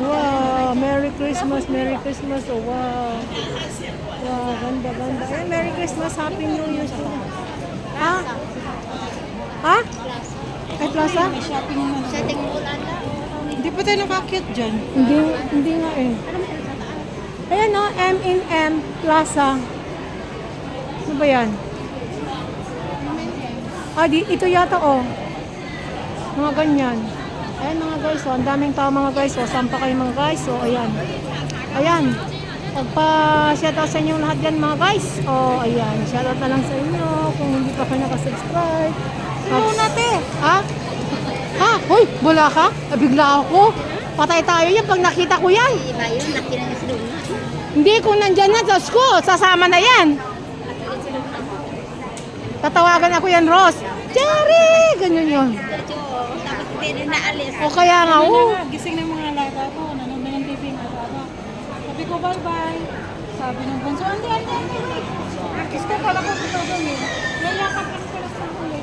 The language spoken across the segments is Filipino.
Wow, Merry Christmas, Merry Christmas. Oh, wow. Wow, ganda, ganda. Ay, Merry Christmas, Happy New Year. Ha? Ha? Ay, plaza? Setting mula na. Hindi pa tayo nakakyat dyan. Hindi nga eh. Ayan o, M&M Plaza. Ano ba yan? Ah, ito yata oh. Mga ganyan. Ayan mga guys, oh, ang daming tao mga guys. Oh, saan pa kayo mga guys? Oh, ayan. Ayan. Pagpa-shoutout sa inyo lahat yan mga guys. Oh, ayan. Shoutout na lang sa inyo kung hindi pa kayo nakasubscribe. Ano natin? Ha? Ha? Hoy, wala ka? Bigla ako. Patay tayo yan pag nakita ko yan. Iba yun, nakinis doon na. Hindi, kung nandyan na, Diyos ko, sasama na yan. Tatawagan ako yan, Ross. Jerry! Ganyan yun. Medyo, tapos pwede na alis. O kaya nga, oh. Gising ng mga alaga ko. Nanonood na ng TV ng alaga. Sabi ko, bye-bye. Sabi ng bunso, andi. Kiss ko pala ko ito gawin. Layakap lang pala sa ulit.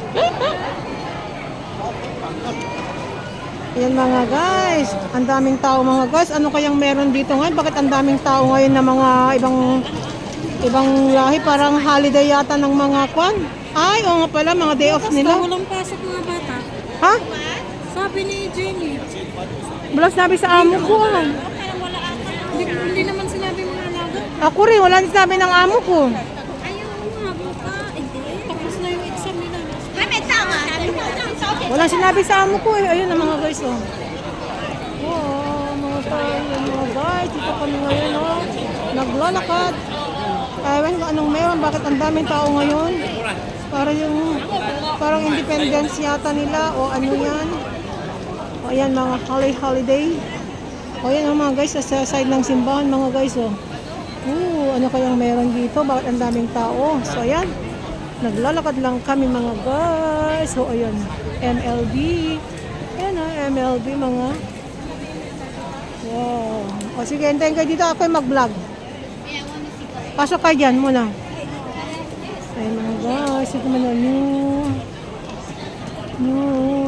Yan mga guys. Ang daming tao mga guys. Ano kayang meron dito ngayon? Bakit ang daming tao ngayon na mga ibang lahi? Parang holiday yata ng mga kwan. Ay, oo nga pala, mga day off Basta nila. walang pasok mga bata. Ha? Sabi ni Jenny. Wala sinabi sa amo ko. Ah. Hindi naman sinabi mga alaga. Ako rin, wala sinabi ng amo ko. Ayaw nga, buka. Hindi. Tapos na yung exam nila. Ay, may tama. Sabi mo, Wala sinabi sa amo ko eh. Ayun ang mga guys oh. Wow, mga tayo, mga guys. Dito kami ngayon oh. Naglalakad. Ewan ko anong meron. Bakit ang daming tao ngayon? Parang independence yata nila o ano yan. O ayan mga holiday. O ayan mga guys sa side ng simbahan mga guys oh. Ano kayang meron dito? Bakit ang daming tao? So ayan. Naglalakad lang kami mga guys. So ayan. MLB. Ayan na, MLB mga. Wow. O sige, hintayin kayo dito. Ako'y mag-vlog. Pasok kayo dyan muna. Ayan mga guys. Ito man na new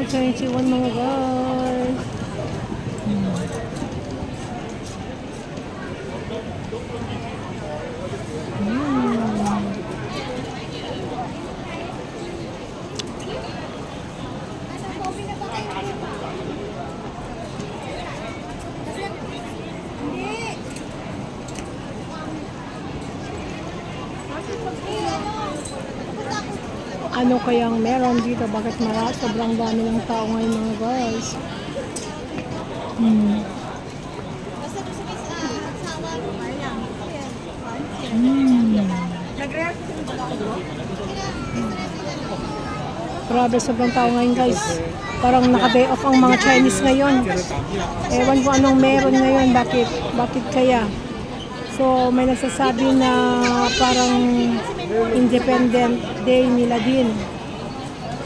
21 mga guys. Ano kayang meron dito? Bakit sobrang dami ng tao ngayon mga guys? Grabe, sobrang tao ngayon guys. Parang naka-day off ang mga Chinese ngayon. Ewan ko anong meron ngayon. Bakit kaya? So may nagsasabi na parang Independent Day nila din.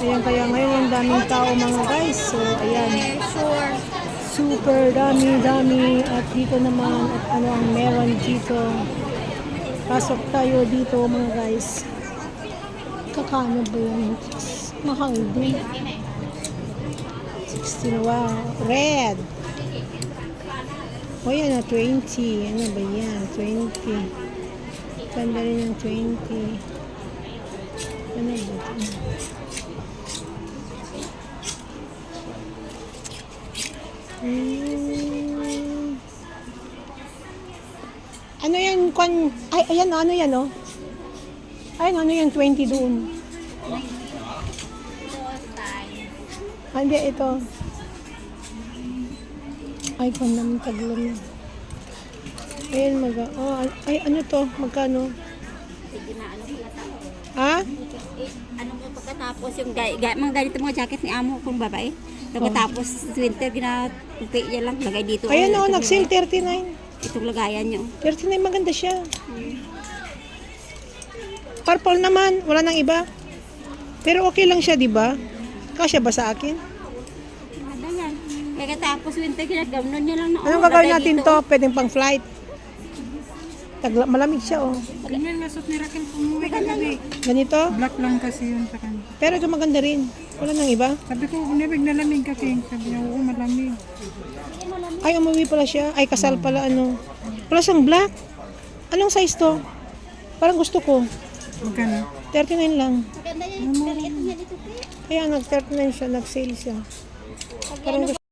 Ayan, kaya ngayon ang daming tao mga guys. So ayan. Super dami. At dito naman at ano ang meron dito. Pasok tayo dito mga guys. Kakano ba yan? Mahal din. 16, wow. Red. O yan na, 20. Ano ba yan? 20. Ganda rin yung 20. Ano ba ito? Ano yan? Ay, ayan o. Ano yan o? Ayan, ano yan? 20 doon. Hindi, ito. Ay, kung naman taglo na. Ayan, ay, ano to? Magkano? Ha? Ano mo pagkatapos yung mga ganito mga jacket ni amo kung babae. Pagkatapos winter, ginapupi niya lang. Lagay dito. Ayan o, nag-sale 39. Itong lagayan niyo. 39, maganda siya. Purple naman, wala nang iba. Pero okay lang siya, di ba? Kasya ba sa akin? Maganda yan. Pagkatapos winter, ginaganon niya lang na. Anong gagawin natin to? Pwedeng pang flight. Malamig siya, oh. Ganyan nga suot ni Raquel pumuwi kagabi. Ganito? Black lang kasi yun sa kanya. Pero ito maganda rin. Wala nang iba. Sabi ko, nibig na lamig ka, King. Sabi niya, oo, malamig. Ay, umuwi pala siya. Ay, kasal pala, ano. Plus ang black. Anong size to? Parang gusto ko. Magkano? 39 lang. Maganda yan. Ito nga dito. Kaya nag-39 siya, nag-sale siya. Parang gusto